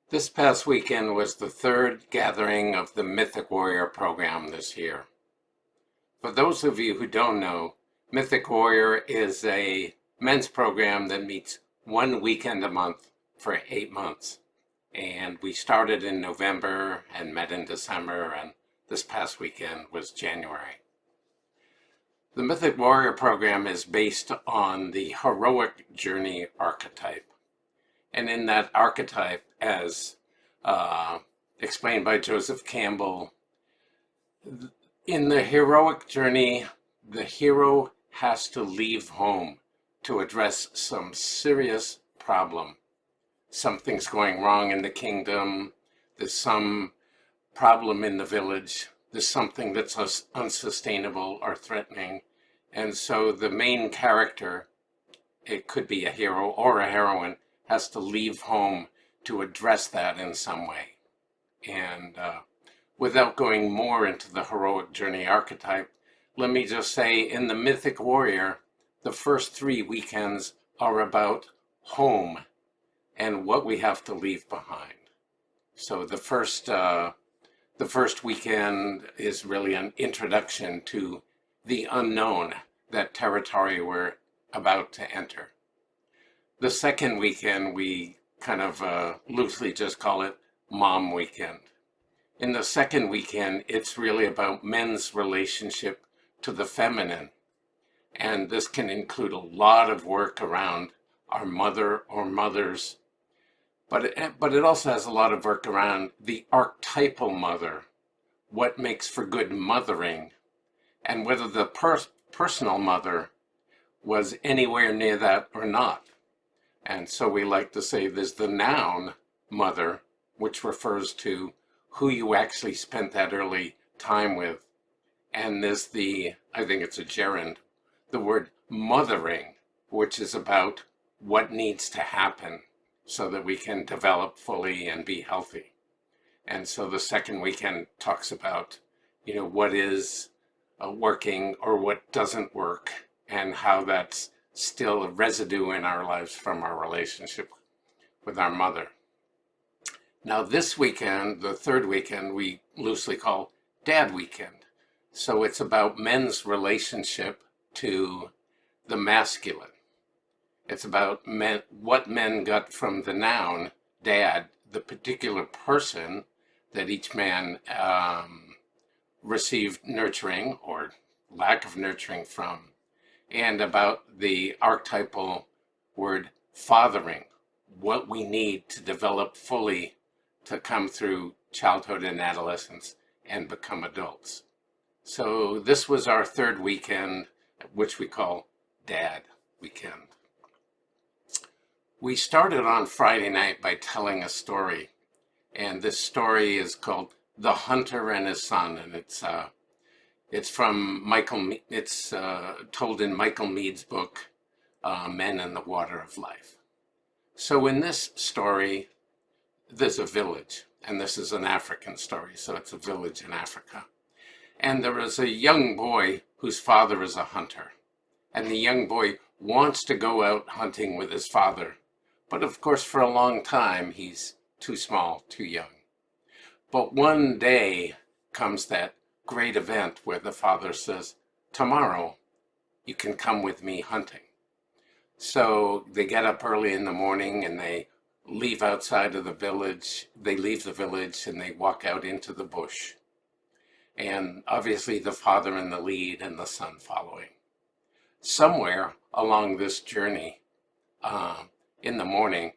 This past weekend was the third gathering of the Mythic Warrior program this year. For those of you who don't know, Mythic Warrior is a men's program that meets one weekend a month for 8 months. And we started in November and met in December, and this past weekend was January. The Mythic Warrior program is based on the heroic journey archetype. And in that archetype, as explained by Joseph Campbell, in the heroic journey, the hero has to leave home to address some serious problem. Something's going wrong in the kingdom, there's some problem in the village, there's something that's unsustainable or threatening. And so the main character, it could be a hero or a heroine, has to leave home to address that in some way. And without going more into the heroic journey archetype, let me just say in the Mythic Warrior, the first 3 weekends are about home and what we have to leave behind. So the first weekend is really an introduction to the unknown, that territory we're about to enter. The second weekend, we kind of loosely just call it Mom Weekend. In the second weekend, it's really about men's relationship to the feminine. And this can include a lot of work around our mother or mothers. But it also has a lot of work around the archetypal mother, what makes for good mothering, and whether the personal mother was anywhere near that or not. And so we like to say there's the noun mother, which refers to who you actually spent that early time with. And there's I think it's a gerund, the word mothering, which is about what needs to happen so that we can develop fully and be healthy. And so the second weekend talks about, what is working or what doesn't work and how that's still a residue in our lives from our relationship with our mother. Now this weekend, the third weekend, we loosely call Dad Weekend. So it's about men's relationship to the masculine. It's about what men got from the noun dad, the particular person that each man received nurturing or lack of nurturing from, and about the archetypal word fathering, what we need to develop fully to come through childhood and adolescence and become adults. So this was our third weekend, which we call Dad Weekend. We started on Friday night by telling a story, and this story is called The Hunter and His Son, and it's from it's told in Michael Mead's book, Men and the Water of Life. So in this story, there's a village, and this is an African story, so it's a village in Africa. And there is a young boy whose father is a hunter, and the young boy wants to go out hunting with his father. But of course, for a long time, he's too small, too young. But one day comes that great event where the father says, tomorrow you can come with me hunting. So they get up early in the morning and they leave outside of the village. They leave the village and they walk out into the bush. And obviously the father in the lead and the son following. Somewhere along this journey, in the morning,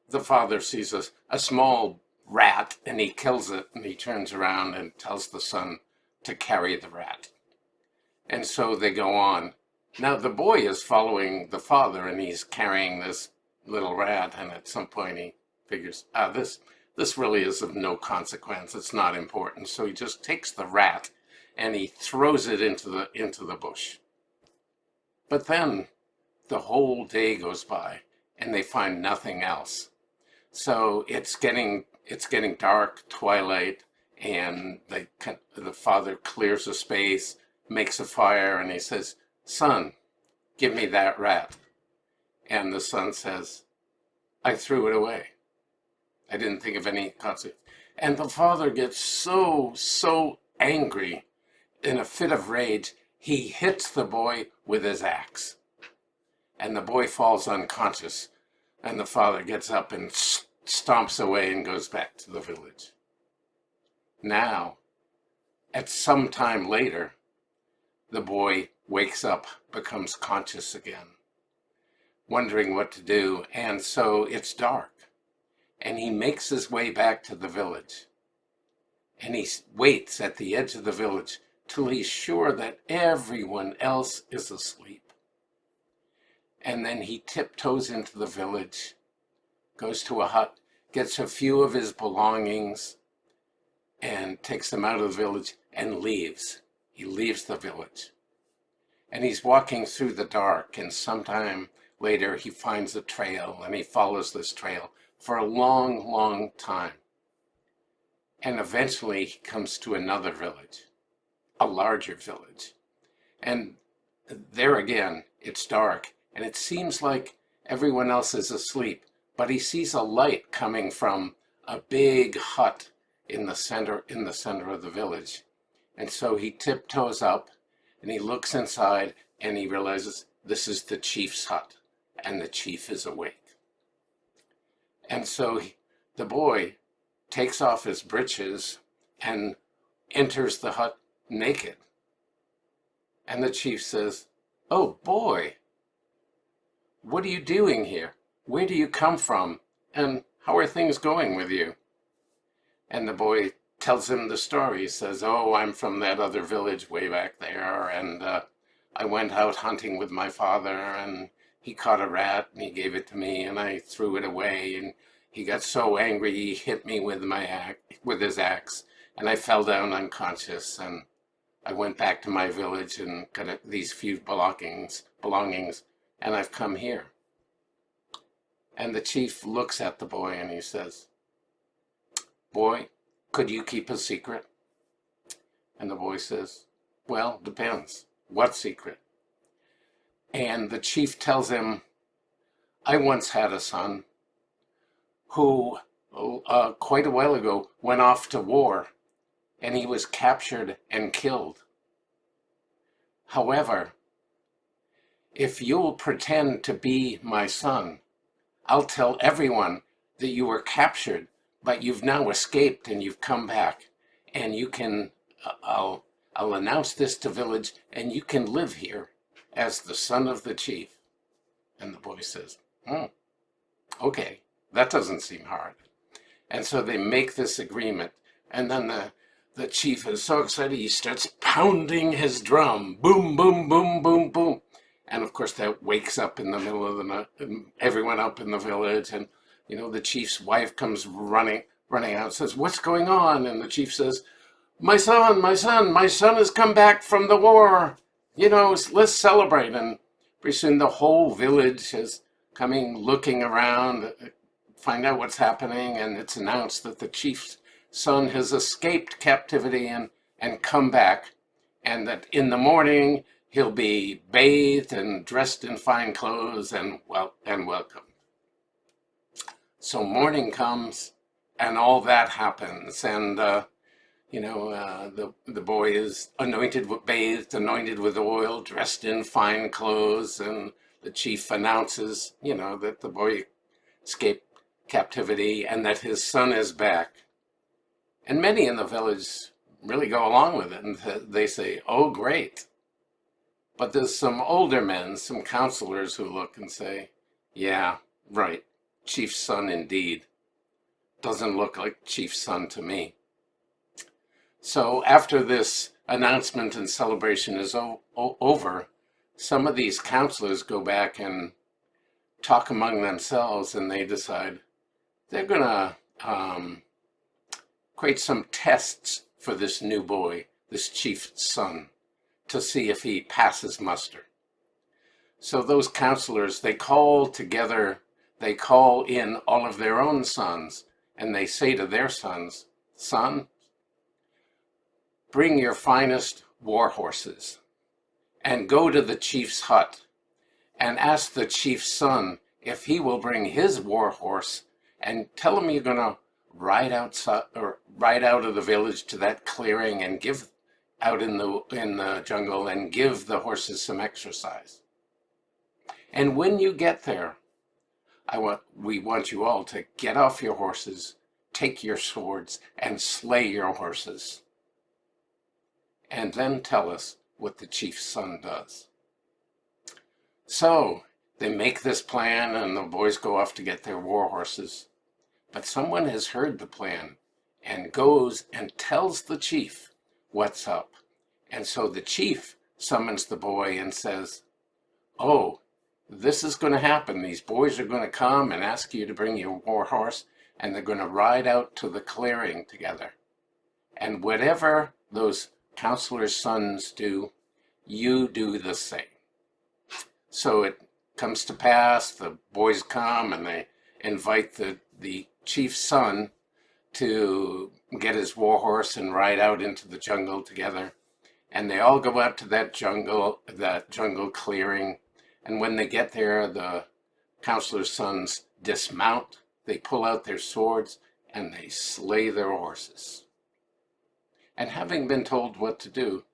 the father sees a small rat and he kills it, and he turns around and tells the son to carry the rat. And so they go on. Now the boy is following the father and he's carrying this little rat, and at some point he figures, this really is of no consequence, it's not important. So he just takes the rat and he throws it into the bush. But then the whole day goes by and they find nothing else. So it's getting dark, twilight, and the father clears a space, makes a fire, and he says, son, give me that rat. And the son says, I threw it away. I didn't think of any consequence. And the father gets so angry. In a fit of rage, he hits the boy with his axe. And the boy falls unconscious. And the father gets up and stomps away and goes back to the village. Now, at some time later, the boy wakes up, becomes conscious again, wondering what to do. And so it's dark. And he makes his way back to the village. And he waits at the edge of the village till he's sure that everyone else is asleep. And then he tiptoes into the village, goes to a hut, gets a few of his belongings, and takes them out of the village and leaves. He leaves the village. And he's walking through the dark, and sometime later he finds a trail, and he follows this trail for a long time. And eventually he comes to another village, a larger village. And there again, it's dark, and it seems like everyone else is asleep, but he sees a light coming from a big hut in the center of the village. And so he tiptoes up and he looks inside and he realizes this is the chief's hut and the chief is awake. And so the boy takes off his breeches and enters the hut naked. And the chief says, "Oh boy, what are you doing here? Where do you come from? And how are things going with you?" And the boy tells him the story. He says, "Oh, I'm from that other village way back there, and I went out hunting with my father, and he caught a rat, and he gave it to me, and I threw it away, and he got so angry, he hit me with his axe, and I fell down unconscious, and I went back to my village and got these few belongings, and I've come here." And the chief looks at the boy and he says, "Boy, could you keep a secret?" And the boy says, "Well, depends. What secret?" And the chief tells him, "I once had a son who quite a while ago went off to war, and he was captured and killed. However, if you'll pretend to be my son, I'll tell everyone that you were captured, but you've now escaped and you've come back, and you can, I'll announce this to village, and you can live here as the son of the chief." And the boy says, "Okay, that doesn't seem hard." And so they make this agreement, and then the chief is so excited he starts pounding his drum, boom, boom, boom, boom, boom. And of course that wakes up in the middle of the night, everyone up in the village, and the chief's wife comes running out and says, "What's going on?" And the chief says, my son has come back from the war. Let's celebrate." And pretty soon the whole village is coming, looking around, find out what's happening, and it's announced that the chief's son has escaped captivity and come back, and that in the morning he'll be bathed and dressed in fine clothes and welcome. So morning comes, and all that happens, and the boy is bathed, anointed with oil, dressed in fine clothes, and the chief announces, that the boy escaped captivity and that his son is back. And many in the village really go along with it, and they say, "Oh, great." But there's some older men, some counselors, who look and say, "Yeah, right, chief's son indeed. Doesn't look like chief's son to me." So after this announcement and celebration is over, some of these counselors go back and talk among themselves, and they decide they're going to create some tests for this new boy, this chief's son, to see if he passes muster. So those counselors, they call in all of their own sons, and they say to their sons, "Son, bring your finest war horses and go to the chief's hut and ask the chief's son if he will bring his war horse and tell them you're going to ride outside or ride out of the village to that clearing and give out in the jungle and give the horses some exercise. And when you get there, we want you all to get off your horses, take your swords, and slay your horses. And then tell us what the chief's son does. So they make this plan, and the boys go off to get their war horses. But someone has heard the plan and goes and tells the chief what's up. And so the chief summons the boy and says, "Oh, this is going to happen. These boys are going to come and ask you to bring your war horse, and they're going to ride out to the clearing together. And whatever those counselors' sons do, you do the same." So it comes to pass, the boys come and they invite the chief's son to get his war horse and ride out into the jungle together. And they all go out to that jungle clearing. And when they get there, the counselor's sons dismount, they pull out their swords, and they slay their horses. And having been told what to do,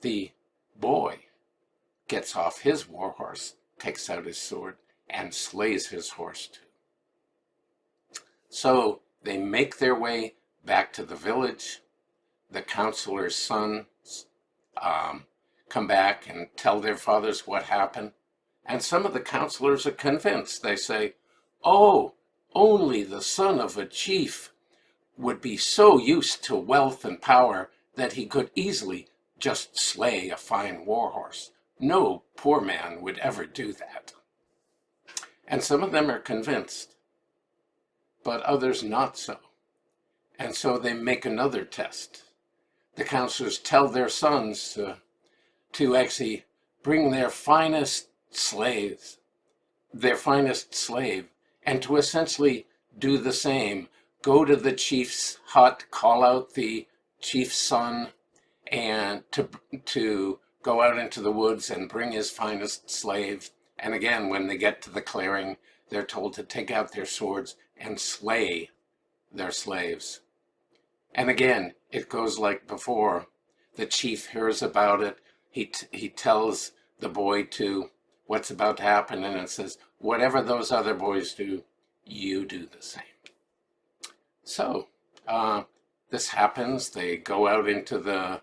the boy gets off his war horse, takes out his sword, and slays his horse too. So they make their way back to the village. The counselor's sons come back and tell their fathers what happened. And some of the counselors are convinced. They say, "Oh, only the son of a chief would be so used to wealth and power that he could easily just slay a fine war horse. No poor man would ever do that." And some of them are convinced, but others not so. And so they make another test. The counselors tell their sons to actually bring their finest slave, and to essentially do the same. Go to the chief's hut, call out the chief's son, and to go out into the woods and bring his finest slave. And again, when they get to the clearing, they're told to take out their swords and slay their slaves. And again, it goes like before. The chief hears about it. He tells the boy to what's about to happen, and it says, "Whatever those other boys do, you do the same." So this happens. They go out into the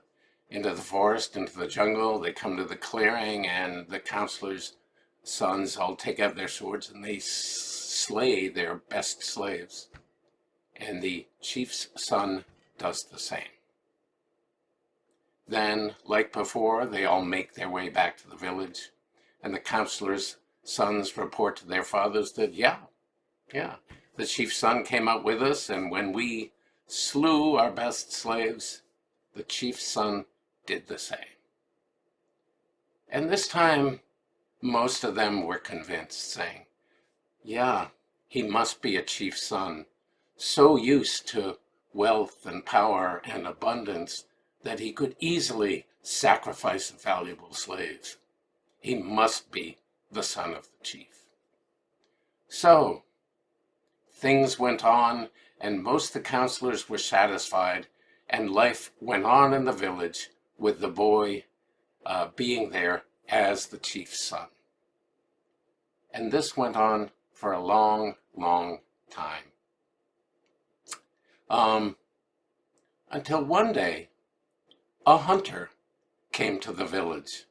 forest, into the jungle. They come to the clearing, and the counselors' sons all take out their swords and they slay their best slaves. And the chief's son does the same. Then, like before, they all make their way back to the village, and the counselors' sons report to their fathers that, yeah, the chief's son came out with us, and when we slew our best slaves, the chief's son did the same. And this time, most of them were convinced, saying, "Yeah, he must be a chief's son, so used to wealth and power and abundance that he could easily sacrifice a valuable slave. He must be the son of the chief." So things went on, and most of the counselors were satisfied, and life went on in the village with the boy being there as the chief's son. And this went on for a long, long time. Until one day, a hunter came to the village.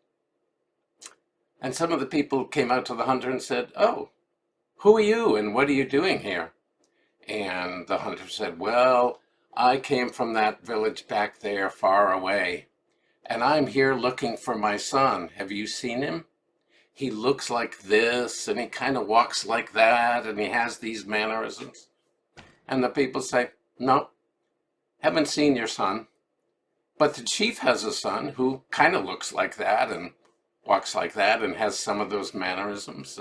And some of the people came out to the hunter and said, "Oh, who are you and what are you doing here?" And the hunter said, "Well, I came from that village back there far away, and I'm here looking for my son. Have you seen him? He looks like this, and he kind of walks like that, and he has these mannerisms." And the people say, "No, haven't seen your son. But the chief has a son who kind of looks like that and walks like that and has some of those mannerisms."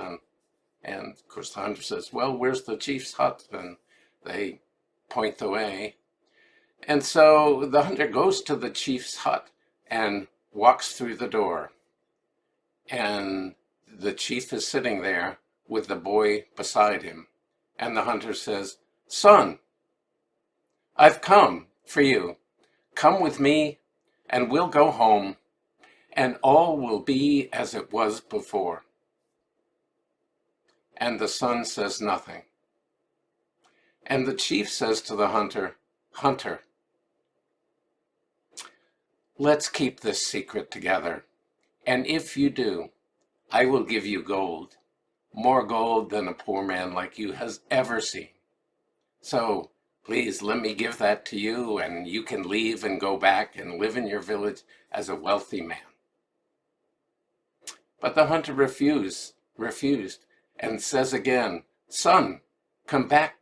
And of course the hunter says, "Well, where's the chief's hut?" And they point the way. And so the hunter goes to the chief's hut and walks through the door. And the chief is sitting there with the boy beside him. And the hunter says, "Son, I've come for you. Come with me and we'll go home and all will be as it was before." And the son says nothing. And the chief says to the hunter, "Hunter, let's keep this secret together. And if you do, I will give you gold, more gold than a poor man like you has ever seen. So please let me give that to you and you can leave and go back and live in your village as a wealthy man." But the hunter refused and says again, "Son, come back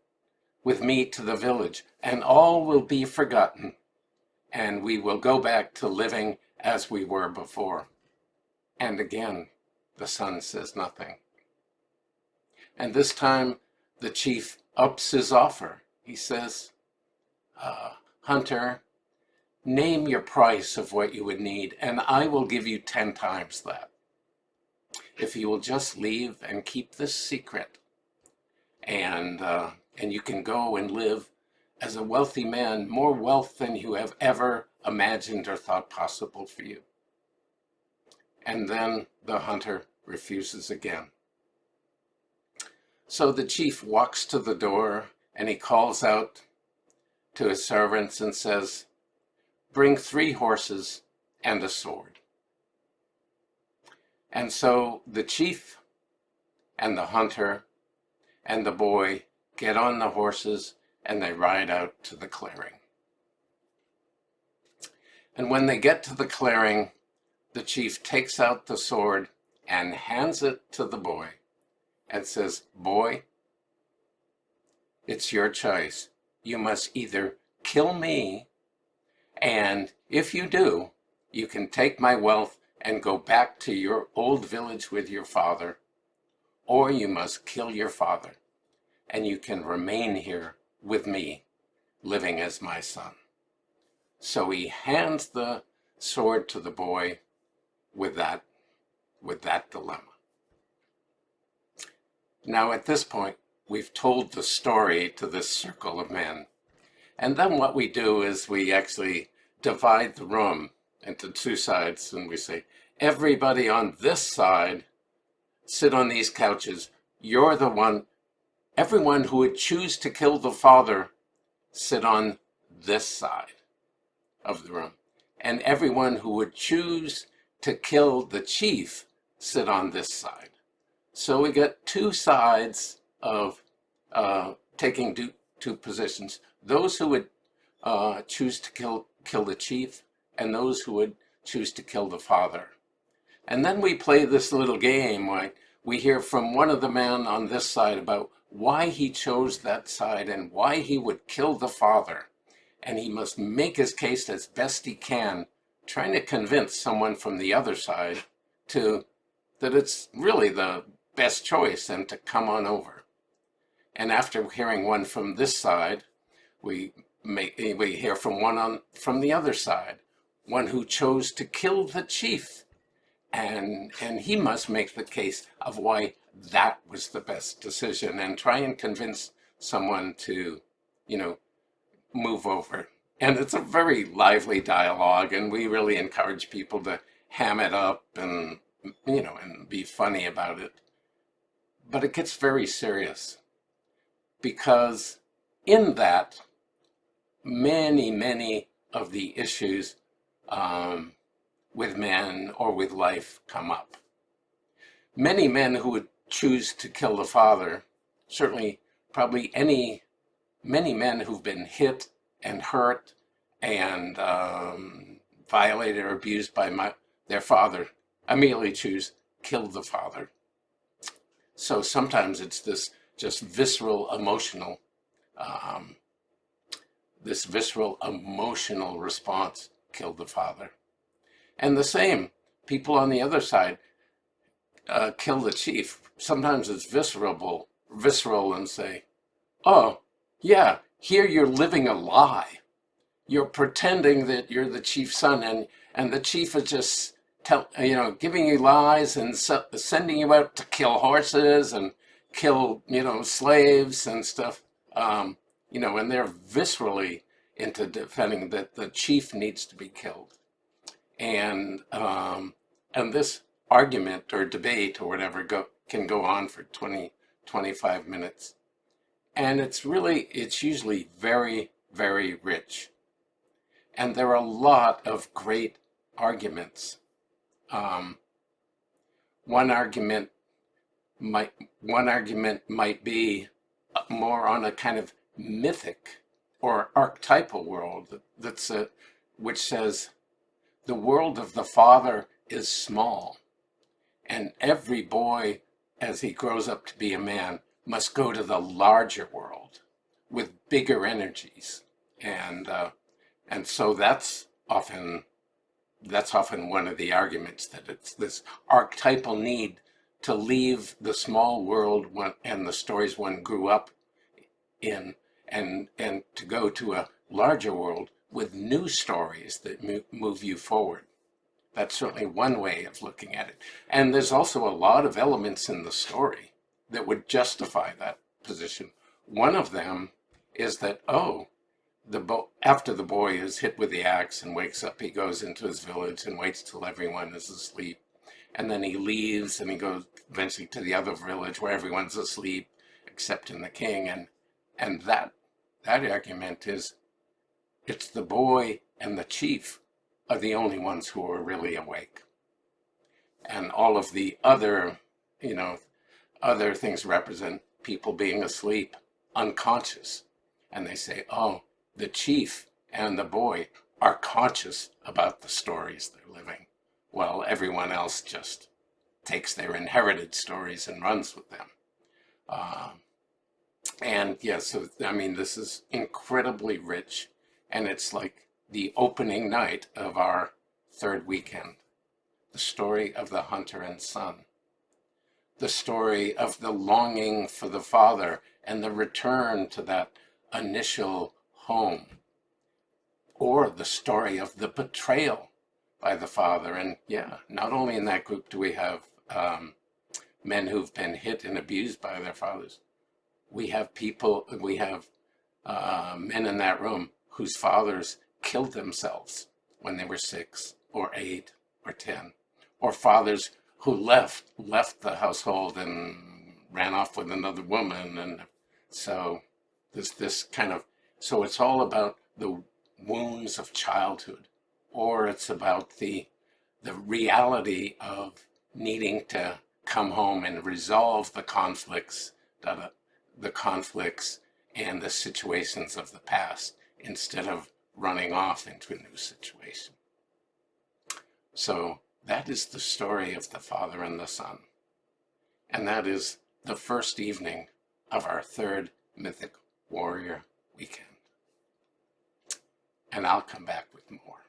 with me to the village and all will be forgotten and we will go back to living as we were before." And again, the son says nothing. And this time the chief ups his offer. He says, "Hunter, name your price of what you would need and I will give you 10 times that. If you will just leave and keep this secret and you can go and live as a wealthy man, more wealth than you have ever imagined or thought possible for you." And then the hunter refuses again. So the chief walks to the door and he calls out to his servants and says, "Bring 3 horses and a sword." And so the chief and the hunter and the boy get on the horses and they ride out to the clearing. And when they get to the clearing, the chief takes out the sword and hands it to the boy and says, "Boy, it's your choice. You must either kill me, and if you do, you can take my wealth and go back to your old village with your father, or you must kill your father, and you can remain here with me, living as my son." So he hands the sword to the boy with that dilemma. Now at this point, we've told the story to this circle of men. And then what we do is we actually divide the room into 2 sides and we say, everybody on this side, sit on these couches. You're the one, everyone who would choose to kill the father, sit on this side of the room. And everyone who would choose to kill the chief, sit on this side. So we get 2 sides of taking 2 positions. Those who would choose to kill the chief and those who would choose to kill the father. And then we play this little game where we hear from one of the men on this side about why he chose that side and why he would kill the father. And he must make his case as best he can, trying to convince someone from the other side that it's really the best choice and to come on over. And after hearing one from this side, we hear from one from the other side, one who chose to kill the chief. And he must make the case of why that was the best decision and try and convince someone to, move over. And it's a very lively dialogue, and we really encourage people to ham it up and, and be funny about it. But it gets very serious because in that, many of the issues with men or with life come up. Many men who would choose to kill the father, certainly probably many men who've been hit and hurt and violated or abused by their father, immediately choose kill the father. So sometimes it's this just visceral emotional response, kill the father. And the same, people on the other side kill the chief. Sometimes it's visceral and say, oh, yeah, here you're living a lie. You're pretending that you're the chief's son, and the chief is just giving you lies and sending you out to kill horses and kill, slaves and stuff. And they're viscerally into defending that the chief needs to be killed. And this argument or debate or whatever can go on for 20, 25 minutes. And it's usually very, very rich. And there are a lot of great arguments. Um, one argument might be more on a kind of mythic or archetypal world which says the world of the father is small, and every boy, as he grows up to be a man, must go to the larger world with bigger energies, and so that's often one of the arguments, that it's this archetypal need to leave the small world and the stories one grew up in, and to go to a larger world with new stories that move you forward. That's certainly one way of looking at it. And there's also a lot of elements in the story that would justify that position. One of them is that, after the boy is hit with the axe and wakes up, he goes into his village and waits till everyone is asleep. And then he leaves and he goes eventually to the other village where everyone's asleep except in the king. And that argument is, it's the boy and the chief are the only ones who are really awake. And all of the other things represent people being asleep, unconscious. And they say, the chief and the boy are conscious about the stories they're living, while everyone else just takes their inherited stories and runs with them. This is incredibly rich, and it's like the opening night of our third weekend. The story of the hunter and son. The story of the longing for the father and the return to that initial home. Or the story of the betrayal by the father. And not only in that group do we have men who've been hit and abused by their fathers. We have men in that room whose fathers killed themselves when they were 6 or 8 or 10, or fathers who left the household and ran off with another woman. And so so it's all about the wounds of childhood, or it's about the reality of needing to come home and resolve the conflicts and the situations of the past, instead of running off into a new situation. So that is the story of the father and the son. And that is the first evening of our third Mythic Warrior weekend. And I'll come back with more.